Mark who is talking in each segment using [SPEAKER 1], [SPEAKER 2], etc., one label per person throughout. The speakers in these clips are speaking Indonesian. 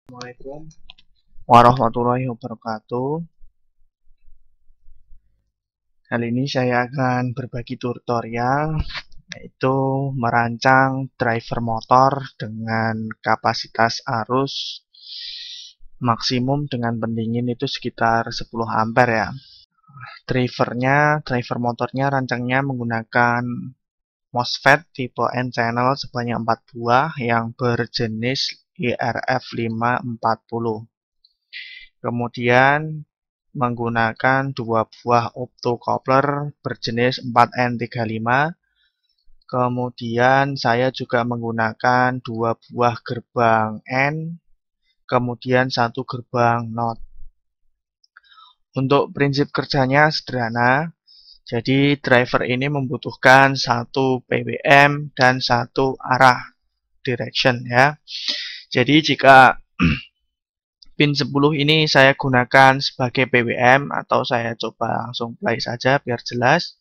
[SPEAKER 1] Assalamualaikum warahmatullahi wabarakatuh. Kali ini saya akan berbagi tutorial, yaitu merancang driver motor dengan kapasitas arus maksimum dengan pendingin itu sekitar 10 ampere ya. Driver motornya rancangnya menggunakan MOSFET tipe N-channel sebanyak 4 buah yang berjenis IRF540. Kemudian menggunakan 2 buah optocoupler berjenis 4N35. Kemudian saya juga menggunakan 2 buah gerbang N, kemudian 1 gerbang NOT. Untuk prinsip kerjanya sederhana. Jadi driver ini membutuhkan 1 PWM dan 1 arah direction ya. Jadi jika pin 10 ini saya gunakan sebagai PWM, atau saya coba langsung play saja biar jelas.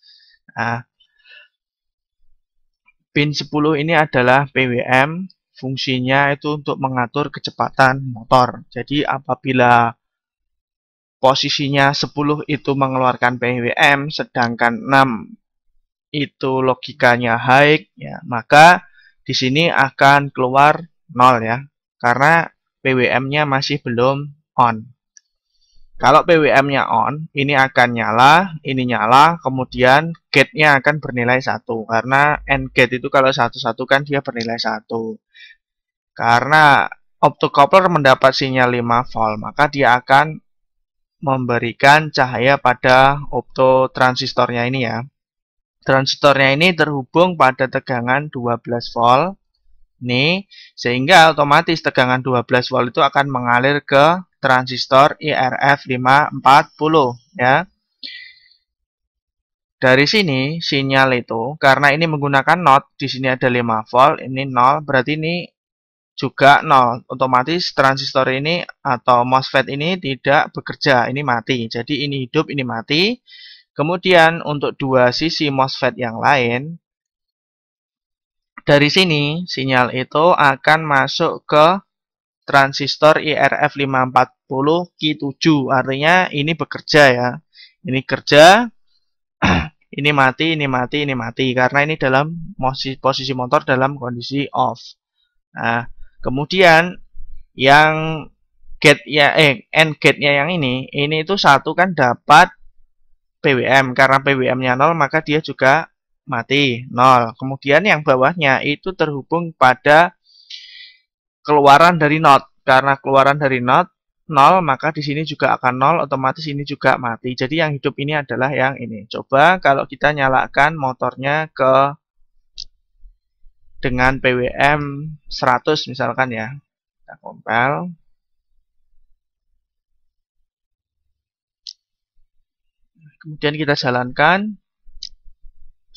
[SPEAKER 1] Nah, pin 10 ini adalah PWM, fungsinya itu untuk mengatur kecepatan motor. Jadi apabila posisinya 10 itu mengeluarkan PWM, sedangkan 6 itu logikanya high, ya, maka di sini akan keluar 0 ya, karena PWM-nya masih belum on. Kalau PWM-nya on, ini akan nyala, ini nyala, kemudian gate-nya akan bernilai 1. Karena AND gate itu kalau satu-satu kan dia bernilai 1. Karena optocoupler mendapat sinyal 5 volt, maka dia akan memberikan cahaya pada opto transistornya ini ya. Transistornya ini terhubung pada tegangan 12 volt. Ini sehingga otomatis tegangan 12 volt itu akan mengalir ke transistor IRF540 ya. Dari sini sinyal itu karena ini menggunakan NOT, di sini ada 5 volt, ini 0, berarti ini juga 0. Otomatis transistor ini atau MOSFET ini tidak bekerja, ini mati. Jadi ini hidup, ini mati. Kemudian untuk dua sisi MOSFET yang lain, dari sini sinyal itu akan masuk ke transistor IRF540 Q7. Artinya ini bekerja ya. Ini kerja, ini mati, ini mati, ini mati. Karena ini dalam posisi motor dalam kondisi off. Nah, kemudian yang gate ya AND gate-nya yang ini itu satu kan dapat PWM. Karena PWM-nya 0, maka dia juga mati 0. Kemudian yang bawahnya itu terhubung pada keluaran dari NOT. Karena keluaran dari NOT 0, maka di sini juga akan 0, otomatis ini juga mati. Jadi yang hidup ini adalah yang ini. Coba kalau kita nyalakan motornya dengan PWM 100 misalkan ya. Kita compile. Kemudian kita jalankan.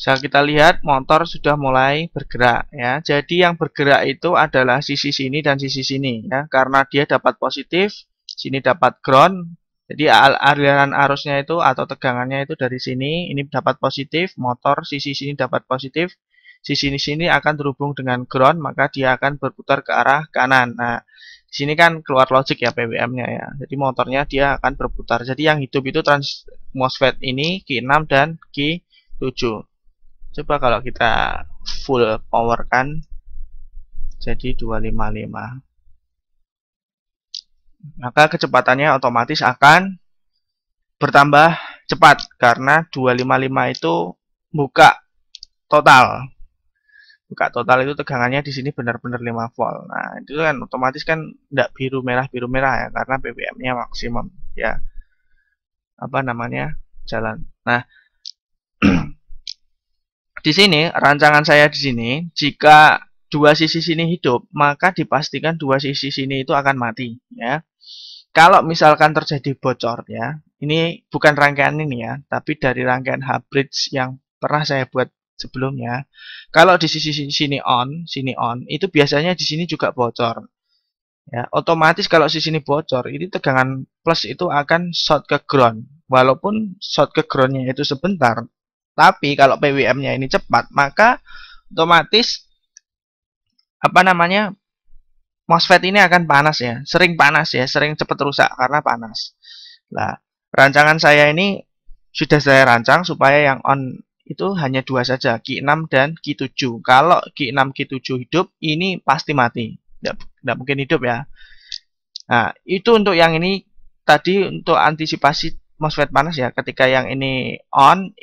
[SPEAKER 1] Bisa kita lihat motor sudah mulai bergerak ya. Jadi yang bergerak itu adalah sisi sini dan sisi sini ya. Karena dia dapat positif, sini dapat ground. Jadi aliran arusnya itu atau tegangannya itu dari sini, ini dapat positif, motor sisi sini dapat positif, sisi sini akan terhubung dengan ground, maka dia akan berputar ke arah kanan. Nah, di sini kan keluar logik ya PWM-nya ya. Jadi motornya dia akan berputar. Jadi yang hidup itu MOSFET ini Q6 dan Q7. Coba kalau kita full power kan jadi 255. Maka kecepatannya otomatis akan bertambah cepat karena 255 itu buka total. Buka total itu tegangannya di sini benar-benar 5 volt. Nah, itu kan otomatis kan tidak biru merah ya karena PWM-nya maksimum ya. Apa namanya? Jalan. Nah, di sini rancangan saya di sini, jika dua sisi sini hidup, maka dipastikan dua sisi sini itu akan mati ya. Kalau misalkan terjadi bocor ya, ini bukan rangkaian ini ya, tapi dari rangkaian hybrid yang pernah saya buat sebelumnya. Kalau di sisi sini on, itu biasanya di sini juga bocor. Ya, otomatis kalau sisi sini bocor, ini tegangan plus itu akan short ke ground. Walaupun short ke groundnya itu sebentar, tapi kalau PWM-nya ini cepat, maka otomatis apa namanya MOSFET ini akan panas ya, sering cepat rusak karena panas. Nah, rancangan saya ini sudah saya rancang supaya yang on itu hanya dua saja, Q6 dan Q7. Kalau Q6, Q7 hidup, ini pasti mati. Tidak mungkin hidup ya. Nah, itu untuk yang ini tadi untuk antisipasi MOSFET panas ya. Ketika yang ini on,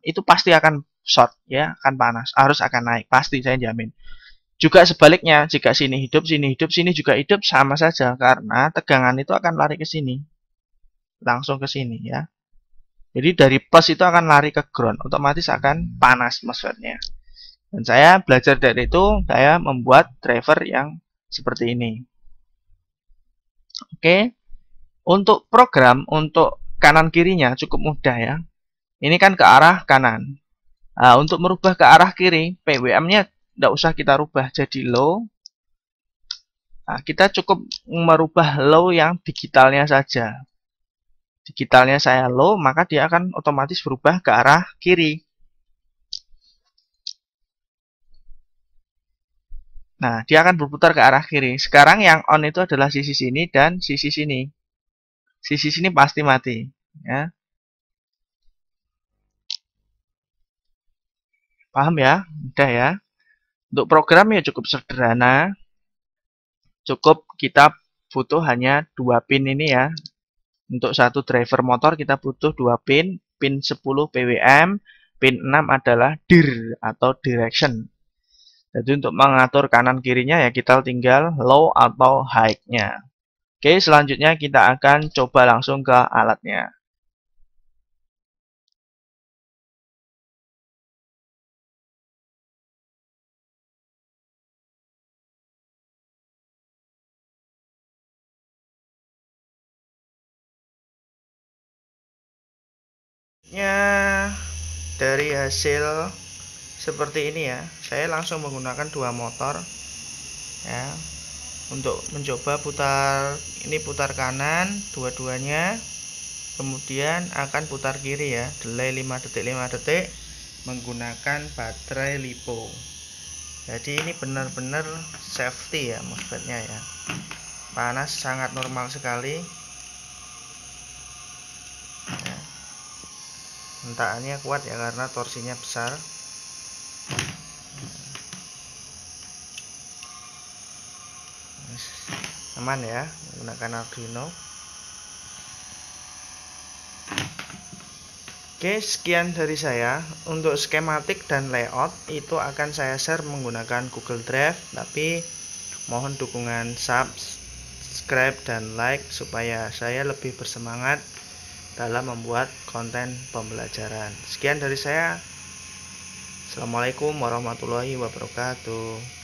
[SPEAKER 1] itu pasti akan short ya, akan panas. Arus akan naik, pasti saya jamin. Juga sebaliknya, jika sini hidup, sini juga hidup, sama saja karena tegangan itu akan lari ke sini. Langsung ke sini ya. Jadi dari plus itu akan lari ke ground, otomatis akan panas MOSFET-nya. Dan saya belajar dari itu, saya membuat driver yang seperti ini. Oke, untuk program untuk kanan kirinya cukup mudah ya. Ini kan ke arah kanan. Nah, untuk merubah ke arah kiri, PWM-nya tidak usah kita rubah jadi low. Nah, kita cukup merubah low yang digitalnya saja. Digitalnya saya low, maka dia akan otomatis berubah ke arah kiri. Nah, dia akan berputar ke arah kiri. Sekarang yang on itu adalah sisi sini dan sisi sini. Sisi sini pasti mati. Ya. Paham ya? Mudah ya. Untuk program ya cukup sederhana. Cukup kita butuh hanya 2 pin ini ya. Untuk satu driver motor kita butuh 2 pin. Pin 10 PWM. Pin 6 adalah dir atau direction. Jadi untuk mengatur kanan kirinya ya kita tinggal low atau high-nya. Oke, selanjutnya kita akan coba langsung ke alatnya. Ya, dari hasil seperti ini ya, saya langsung menggunakan 2 motor ya untuk mencoba putar kanan dua-duanya, kemudian akan putar kiri ya, delay 5 detik menggunakan baterai LiPo. Jadi ini benar-benar safety ya MOSFET-nya ya. Panas sangat normal sekali ya. Hentakannya kuat ya karena torsinya besar. Aman ya menggunakan Arduino. Oke, sekian dari saya. Untuk skematik dan layout itu akan saya share menggunakan Google Drive, tapi mohon dukungan subscribe dan like supaya saya lebih bersemangat dalam membuat konten pembelajaran. Sekian dari saya. Assalamualaikum warahmatullahi wabarakatuh.